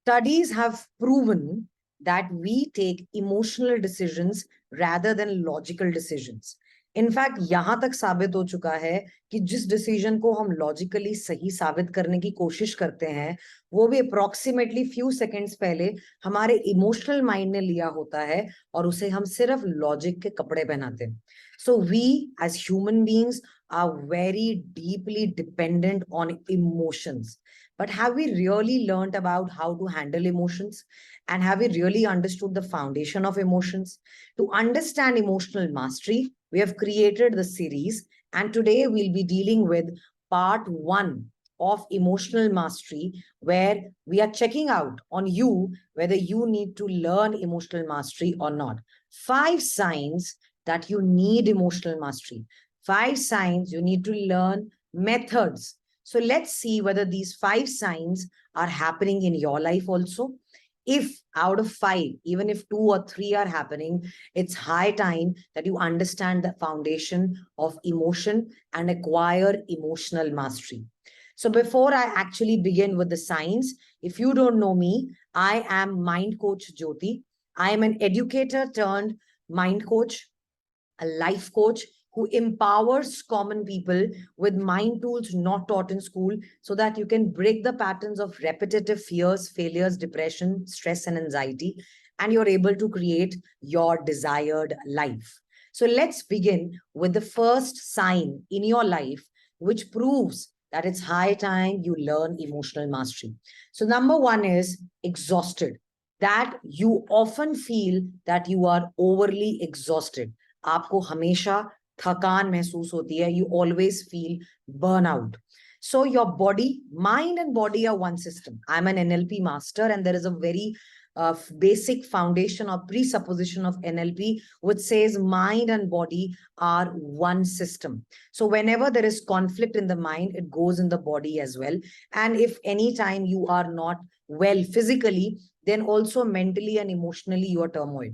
Studies have proven that we take emotional decisions rather than logical decisions. In fact यहां तक साबित हो चुका है कि जिस डिसीजन को हम लॉजिकली सही साबित करने की कोशिश करते हैं, वो भी अप्रोक्सीमेटली फ्यू सेकंड्स पहले हमारे इमोशनल माइंड ने लिया होता है और उसे हम सिर्फ लॉजिक के कपड़े पहनाते हैं. So we as human beings are very deeply dependent on emotions. But have we really learned about how to handle emotions? And have we really understood the foundation of emotions? To understand emotional mastery, we have created the series, and today we'll be dealing with part 1 of emotional mastery, where we are checking out on you whether you need to learn emotional mastery or not. 5 signs that you need emotional mastery. 5 signs you need to learn methods. So let's see whether these 5 signs are happening in your life also. If out of 5, even if 2 or 3 are happening, it's high time that you understand the foundation of emotion and acquire emotional mastery. So before I actually begin with the signs, if you don't know me, I am mind coach Jyoti. I am an educator turned mind coach, a life coach who empowers common people with mind tools not taught in school so that you can break the patterns of repetitive fears, failures, depression, stress, and anxiety, and you're able to create your desired life. So let's begin with the first sign in your life which proves that it's high time you learn emotional mastery. So number 1 is exhausted. That you often feel that you are overly exhausted. आपको हमेशा थकान महसूस होती है. You always feel burnout. So your body, mind and body are one system. I'm an N.L.P master, and there is a very basic foundation or presupposition of N.L.P which says mind and body are one system. So whenever there is conflict in the mind, it goes in the body as well. And if any time you are not well physically, then also mentally and emotionally you are turmoil.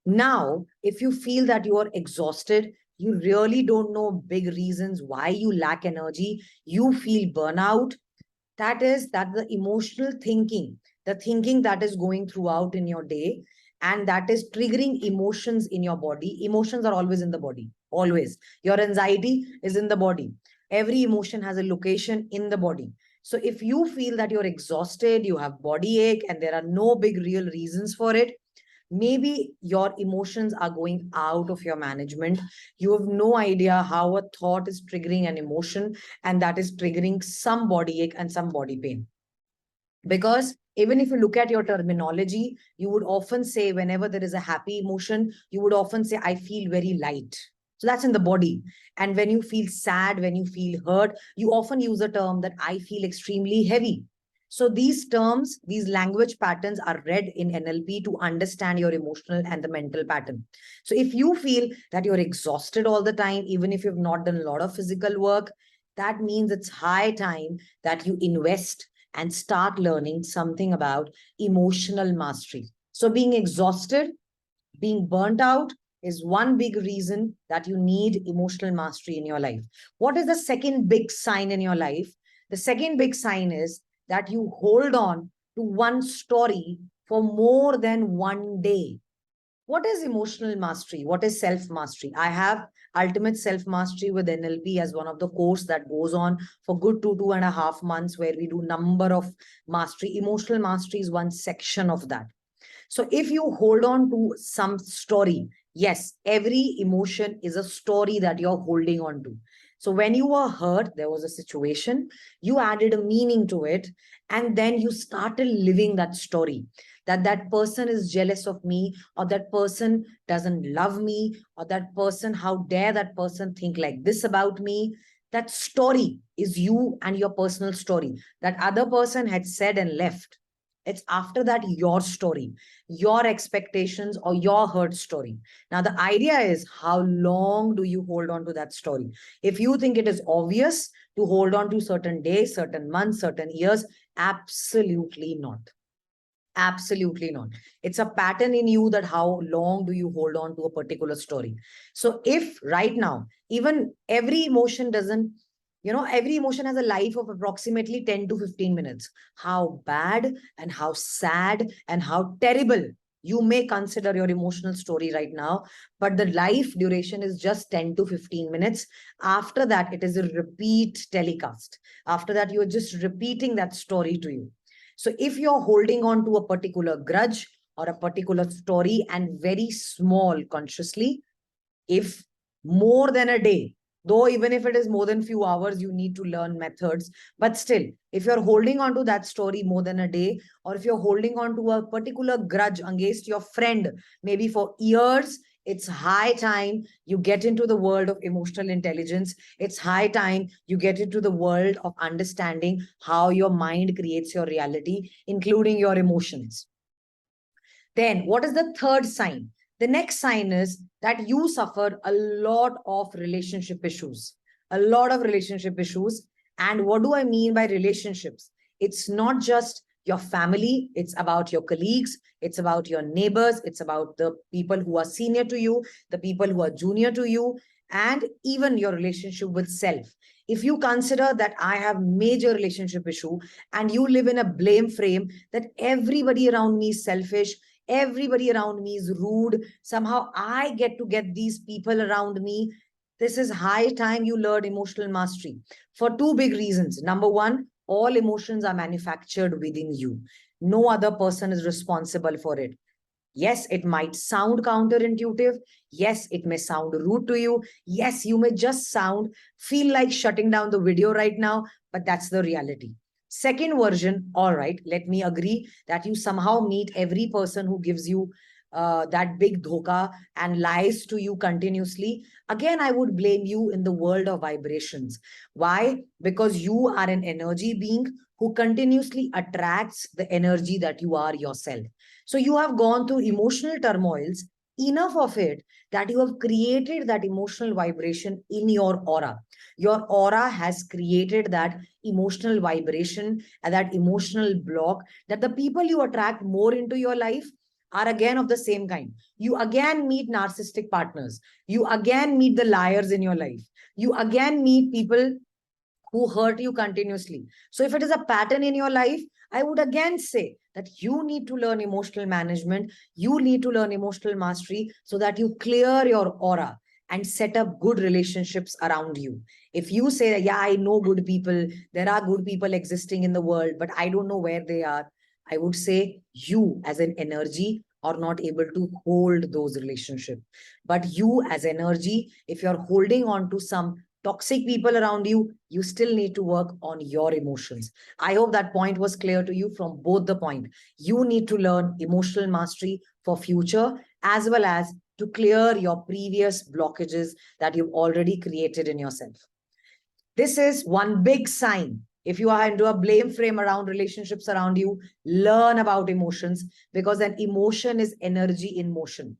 Now, if you feel that you are exhausted, you really don't know big reasons why you lack energy, you feel burnout, that is that the emotional thinking, the thinking that is going throughout in your day, and that is triggering emotions in your body. Emotions are always in the body, always. Your anxiety is in the body. Every emotion has a location in the body. So if you feel that you're exhausted, you have body ache, and there are no big real reasons for it, maybe your emotions are going out of your management. You have no idea how a thought is triggering an emotion, and that is triggering some body ache and some body pain. Because even if you look at your terminology, you would often say, whenever there is a happy emotion, you would often say, I feel very light. So that's in the body. And when you feel sad, when you feel hurt, you often use a term that I feel extremely heavy. So these terms, these language patterns are read in N.L.P to understand your emotional and the mental pattern. So if you feel that you're exhausted all the time, even if you've not done a lot of physical work, that means it's high time that you invest and start learning something about emotional mastery. So being exhausted, being burnt out is one big reason that you need emotional mastery in your life. What is the second big sign in your life? The second big sign is that you hold on to one story for more than one day. What is emotional mastery? What is self-mastery? I have ultimate self-mastery with N.L.P as one of the course that goes on for good 2.5 months, where we do number of mastery. Emotional mastery is one section of that. So if you hold on to some story, yes, every emotion is a story that you're holding on to. So when you were hurt, there was a situation, you added a meaning to it, and then you started living that story, that that person is jealous of me, or that person doesn't love me, or that person, how dare that person think like this about me. That story is you and your personal story. That other person had said and left. It's after that your story, your expectations, or your hurt story. Now, the idea is, how long do you hold on to that story? If you think it is obvious to hold on to certain days, certain months, certain years, absolutely not. Absolutely not. It's a pattern in you that how long do you hold on to a particular story. So if right now, even every emotion doesn't Every emotion has a life of approximately 10 to 15 minutes. How bad and how sad and how terrible you may consider your emotional story right now, but the life duration is just 10 to 15 minutes. After that, it is a repeat telecast. After that, you're just repeating that story to you. So if you're holding on to a particular grudge or a particular story and very small consciously, if more than a day, though even if it is more than few hours, you need to learn methods, but still, if you're holding on to that story more than a day, or if you're holding on to a particular grudge against your friend maybe for years, it's high time you get into the world of emotional intelligence. It's high time you get into the world of understanding how your mind creates your reality, including your emotions. Then, what is the third sign? The next sign is that you suffer a lot of relationship issues. A lot of relationship issues. And what do I mean by relationships? It's not just your family, it's about your colleagues, it's about your neighbors, it's about the people who are senior to you, the people who are junior to you, and even your relationship with self. If you consider that I have major relationship issue and you live in a blame frame that everybody around me is selfish, everybody around me is rude, somehow I get to get these people around me, this is high time you learn emotional mastery for two big reasons. Number one, all emotions are manufactured within you. No other person is responsible for it. Yes, it might sound counterintuitive. Yes, it may sound rude to you. Yes, you may just feel like shutting down the video right now, but that's the reality. Second version, all right, let me agree that you somehow meet every person who gives you that big dhoka and lies to you continuously. Again, I would blame you in the world of vibrations. Why? Because you are an energy being who continuously attracts the energy that you are yourself. So you have gone through emotional turmoils, enough of it that you have created that emotional vibration in your aura. Your aura has created that emotional vibration and that emotional block that the people you attract more into your life are again of the same kind. You again meet narcissistic partners. You again meet the liars in your life. You again meet people who hurt you continuously. So if it is a pattern in your life, I would again say that you need to learn emotional management. You need to learn emotional mastery so that you clear your aura and set up good relationships around you. If you say, yeah, I know good people, there are good people existing in the world, but I don't know where they are, I would say you as an energy are not able to hold those relationships. But you as energy, if you're holding on to some toxic people around you, you still need to work on your emotions. I hope that point was clear to you from both the point. You need to learn emotional mastery for future as well as to clear your previous blockages that you've already created in yourself. This is one big sign. If you are into a blame frame around relationships around you, learn about emotions because an emotion is energy in motion.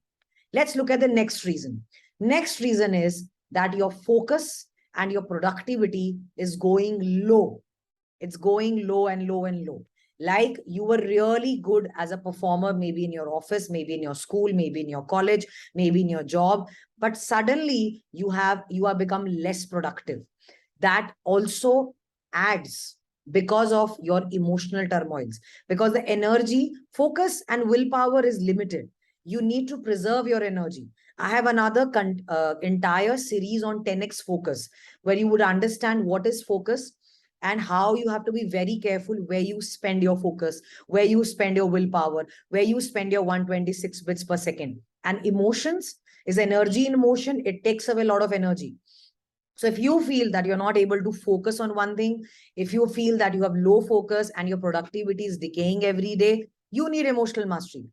Let's look at the next reason. Next reason is that your focus and your productivity is going low. It's going low and low and low. Like you were really good as a performer, maybe in your office, maybe in your school, maybe in your college, maybe in your job, but suddenly you are become less productive. That also adds because of your emotional turmoils, because the energy, focus, and willpower is limited. You need to preserve your energy. I have another entire series on 10x focus where you would understand what is focus and how you have to be very careful where you spend your focus, where you spend your willpower, where you spend your 126 bits per second. And emotions is energy in motion. It takes away a lot of energy. So if you feel that you're not able to focus on one thing, if you feel that you have low focus and your productivity is decaying every day, you need emotional mastery.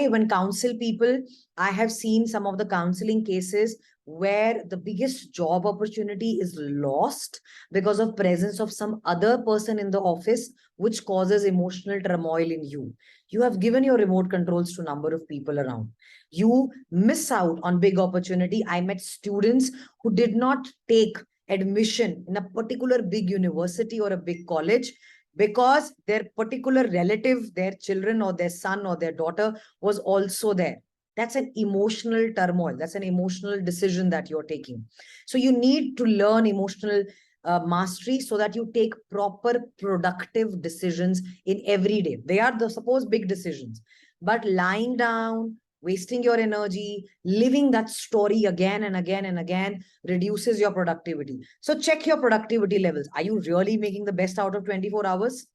When counsel people, I have seen some of the counseling cases where the biggest job opportunity is lost because of presence of some other person in the office, which causes emotional turmoil in you. You have given your remote controls to a number of people around. You miss out on big opportunity. I met students who did not take admission in a particular big university or a big college because their particular relative, their children or their son or their daughter was also there. That's an emotional turmoil. That's an emotional decision that you're taking. So you need to learn emotional mastery so that you take proper productive decisions in every day. They are the suppose big decisions, but lying down, wasting your energy, living that story again and again and again reduces your productivity. So check your productivity levels. Are you really making the best out of 24 hours?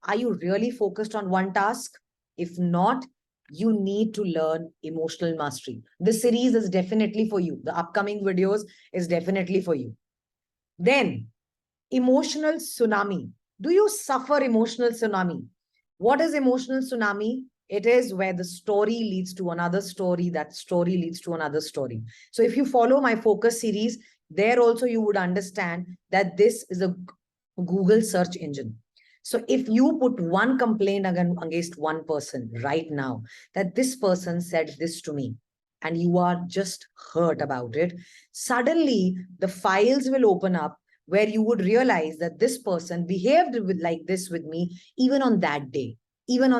Are you really focused on one task? If not, you need to learn emotional mastery. This series is definitely for you. The upcoming videos is definitely for you. Then, emotional tsunami. Do you suffer emotional tsunami? What is emotional tsunami? It is where the story leads to another story, that story leads to another story. So if you follow my focus series, there also you would understand that this is a Google search engine. So if you put one complaint against one person right now, that this person said this to me, and you are just hurt about it, suddenly the files will open up where you would realize that this person behaved like this with me even on that day, even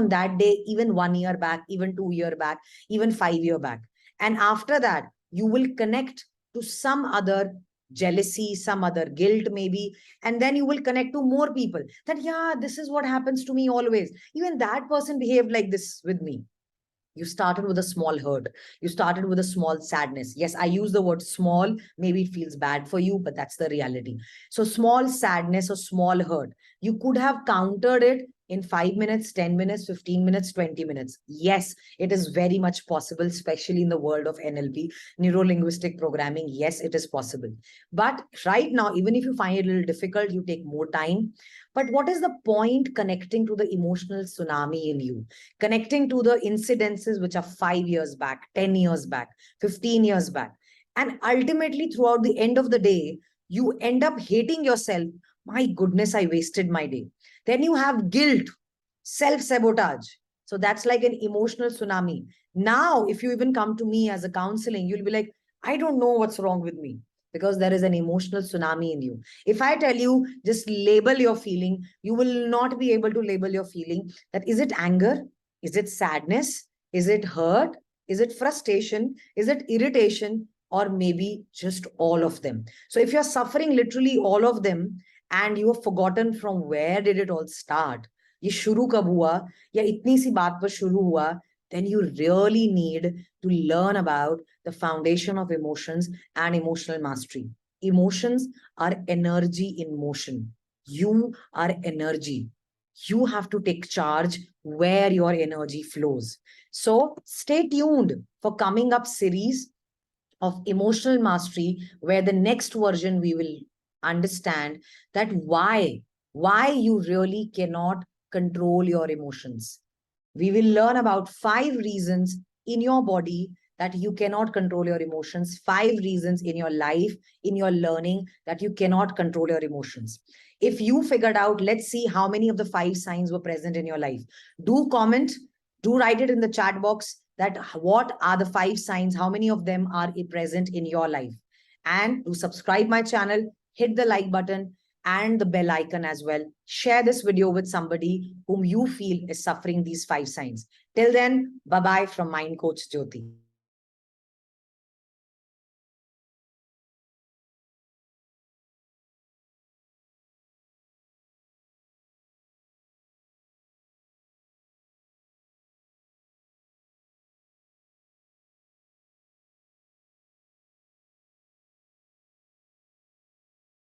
1 year back, even 2 year back, even 5 year back. And after that, you will connect to some other jealousy, some other guilt, maybe. And then you will connect to more people that, yeah, this is what happens to me always. Even that person behaved like this with me. You started with a small hurt. You started with a small sadness. Yes, I use the word small. Maybe it feels bad for you, but that's the reality. So small sadness or small hurt, you could have countered it in 5 minutes, 10 minutes, 15 minutes, 20 minutes. Yes, it is very much possible, especially in the world of NLP, neuro-linguistic programming. Yes, it is possible. But right now, even if you find it a little difficult, you take more time. But what is the point connecting to the emotional tsunami in you? Connecting to the incidences which are 5 years back, 10 years back, 15 years back. And ultimately, throughout the end of the day, you end up hating yourself. My goodness, I wasted my day. Then you have guilt, self sabotage. So that's like an emotional tsunami. Now, if you even come to me as a counseling, you'll be like, I don't know what's wrong with me because there is an emotional tsunami in you. If I tell you, just label your feeling, you will not be able to label your feeling. That is it anger? Is it sadness? Is it hurt? Is it frustration? Is it irritation? Or maybe just all of them. So if you're suffering literally all of them and you have forgotten from where did it all start, ये शुरू कब हुआ या इतनी सी बात पर शुरू हुआ, then you really need to learn about the foundation of emotions and emotional mastery. Emotions are energy in motion. You are energy. You have to take charge where your energy flows. So stay tuned for coming up series of emotional mastery, where the next version we will understand that why you really cannot control your emotions. We will learn about 5 reasons in your body that you cannot control your emotions, 5 reasons in your life, in your learning, that you cannot control your emotions. If you figured out, let's see how many of the 5 signs were present in your life. Do comment, do write it in the chat box that what are the 5 signs, how many of them are present in your life. And do subscribe my channel, hit the like button and the bell icon as well. Share this video with somebody whom you feel is suffering these 5 signs. Till then, bye-bye from Mind Coach Jyoti.